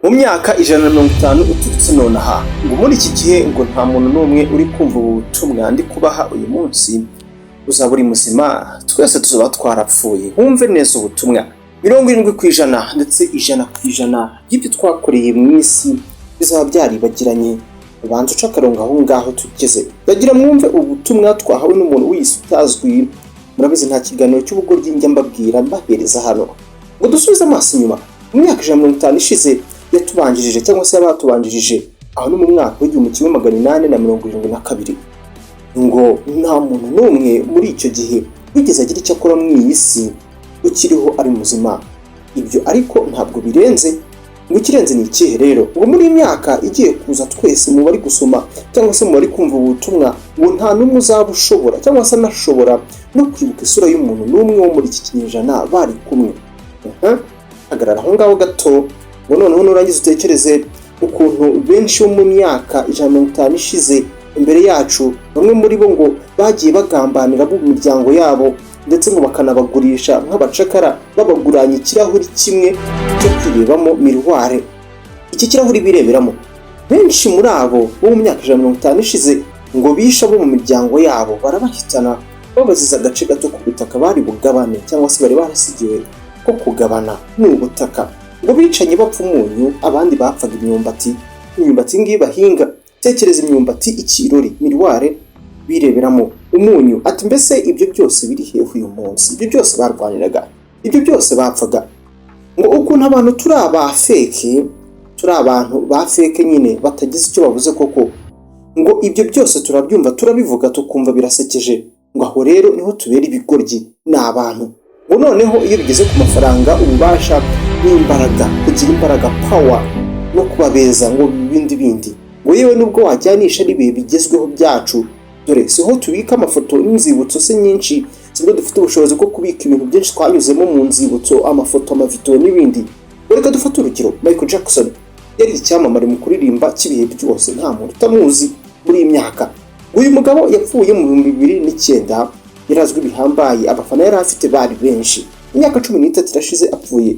Mu myaka 150 uturutse nonaha ngo muri iki gihe ngo nta muntu n'umwe uri kumva ubu butumwa ndi kubaha uyu munsi uzaba uri muzima, twese tuzaba twarapfuye. Wumve neza ubutumwa 70% ndetse 100% y'ibyo twakoreye mu isi bizaba byaribagiranye. Ubanza uca akarongo aho ngaho tugeze. Ndagira mwumve ubutumwa twahawe n'umuntu wese utazwi. Murabizi nta kiganiro cy'ubugoryi njya mbabwira mbahereza hano ngo dusubize amaso inyuma. Mu myaka 150 ishize yatubanjirije cyangwa se yabatubanjirije, aho no mu mwaka w'1872 ngo nta muntu n'umwe muri icyo gihe wigeze agira icyo akora mu iyi si ukiriho ari muzima. Ibyo ariko ntabwo birenze. Ngo ikirenze ni ikihe rero? Ngo muri imyaka igiye kuza twese mu bari gusoma cyangwa se mu bari kumva ubutumwa, ngo nta n'umwe uzaba ushobora cyangwa se anashobora no kwibuka isura y'umuntu n'umwe wo muri iki kinyejana bari kumwe. Hagarara aho ngaho gato ngo noneho nurangiza utekereze ukuntu benshi bo mu myaka 150 ishize imbere yacu, bamwe muri bo ngo bagiye bagambanira mu miryango yabo ndetse ngo bakanabagurisha nk'abacakara, babaguranye ikirahuri kimwe cyo kwirebamo miroir. Iki kirahuri bireberamo, benshi muri abo bo mu myaka 150 ishize ngo bisha bo mu miryango yabo barabahitana, babaziza agace gato ku butaka bari bugabane cyangwa se bari barasigiwe ko kugabana n'ubutaka. Ngo bicanye bapfa umunyu, abandi bapfaga imyumbati ngiyi bahinga. Tekereza imyumbati, ikirori, miroir bireberamo, umunyu. Ati mbese ibyo byose biri hehe uyu munsi? Ibyo byose barwaniraga, ibyo byose bapfaga. Ngo ukuntu abantu turi abantu ba feke nyine batagize icyo bavuze koko, ngo ibyo byose turabyumva turabivuga tukumva birasekeje. Ngo aho rero niho tubera ibigoryi n'abantu. Ngo noneho iyo bigeze ku mafaranga, ububasha n'imbaraga, kugira imbaraga, power no kubabeza, ngo bindi ngo yewe nubwo wajyanisha n'ibihe bigezweho byacu, dore siho tubika amafoto n'inzibutso se nyinshi, sibwo dufite ubushobozi bwo kubika ibintu byinshi twanyuzemo mu nzibutso, amafoto, amavideo n'ibindi. Reka dufate urugero, Michael Jackson yari icyamamare mu kuririmba cy'ibihe byose, nta muntu utamuzi muri iyi myaka. Uyu mugabo yapfuye mu 2009, yarazwi bihambaye, abafana yari afite bari benshi. Imyaka 13 irashize apfuye.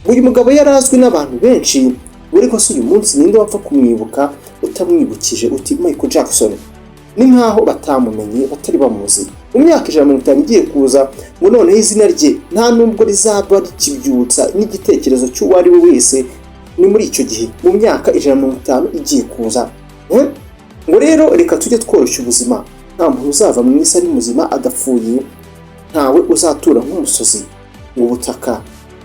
Uyu mugabo yarazwi n'abantu benshi, ariko se uyu munsi ninde wapfa kumwibuka utamwibukije uti Michael Jackson? Ni nkaho batamumenye, batari bamuzi. Mu myaka 150 igiye kuza, ngo noneho izina rye nta nubwo rizaba rikibyutsa n'igitekerezo cy'uwari we wese. Ni muri icyo gihe mu myaka 150 igiye kuza. Ngo rero reka tujye tworoshya ubuzima. Nta muntu uzava mu isi ari muzima adapfuye, ntawe uzatura nk'umusozi. Ubutaka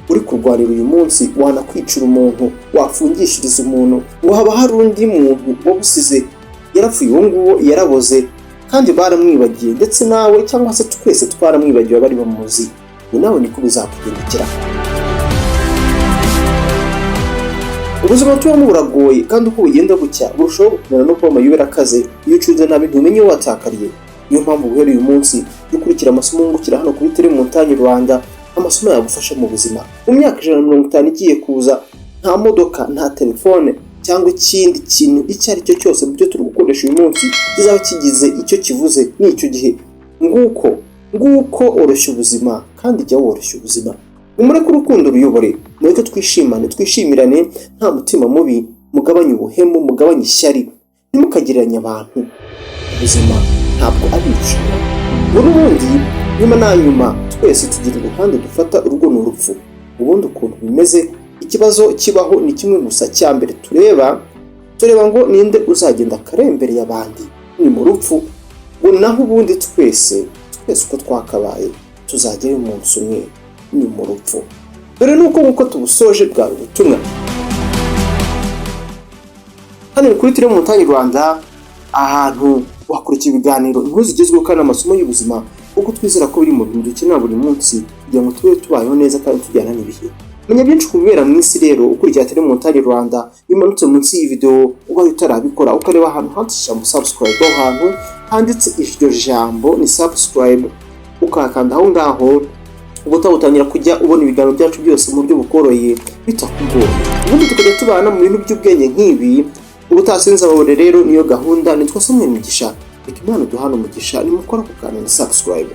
uri kurwanira uyu munsi wanakwicira umuntu, wafungishiriza umuntu, ngo haba hari undi muntu wabusize yarapfuye, uwo nguwo yaraboze kandi baramwibagiye, ndetse nawe cyangwa se twese twaramwibagiwe bari bamuzi. Ngo nawe niko bizakugendekera. Ubuzima tubamo buragoye, kandi uko bugenda bucya burushaho gukomera no kuba amayobera akaze. Iyo ucuze nabi ntumenye watakariye. Niyo mpamvu guhera uyu munsi dukurikira amasomo ngukira hano kuri Tele Montagne Rwanda, amasomo yagufasha mu buzima. Mu myaka 150 igiye kuza, nta modoka, nta telefone cyangwa ikindi kintu icyo ari cyo cyose mu byo turi gukoresha uyu munsi kizaba kigize icyo kivuze n'icyo gihe. Nguko oroshya ubuzima, kandi jya woroshya ubuzima. Mureke urukundo ruyobore, mureke twishimane, twishimirane, nta mutima mubi, mugabanye ubuhemu, mugabanye ishyari, ntimukagereranye abantu. Ubuzima ntabwo ari irushanwa. N'ubundi nyuma na nyuma twese tugira uruhande dufata, urwo ni urupfu. Ubundi ukuntu bimeze, ikibazo kibaho ni kimwe gusa. Cya mbere tureba ngo ninde uzagenda karembere y'abandi, ni mu rupfu. Ngo naho ubundi twese uko twakabaye tuzagera umunsi umwe, ni mu rupfu. Dore nuko nkuko tubusoje bwa ubutumwa hano kuri Tele Montagne Rwanda, ahantu wakurikira ibiganiro, inkuru zigezweho kandi amasomo y'ubuzima, kuko twizera ko biri mu bintu dukenera buri munsi kugira ngo tube tubayeho neza kandi tujyana n'ibihe. Menya byinshi ku bibera mu isi rero ukurikira Tele Montagne Rwanda. Bimanutse munsi y'iyi video ubaye utarabikora, ukareba ahantu handitse ijambo subscribe, aho hantu handitse iryo jambo ni subscribe, ukakanda aho ngaho ubutangira kujya ubona ibiganiro byacu byose mu buryo bukoroye bitakugoye. Ubundi tukajya tubana mu bintu by'ubwenge nk'ibi. Ubutasinza babone rero niyo gahunda. Nitwa Samuel Mugisha. Reka Imana duhana umugisha nimukora ku kantu subscribe.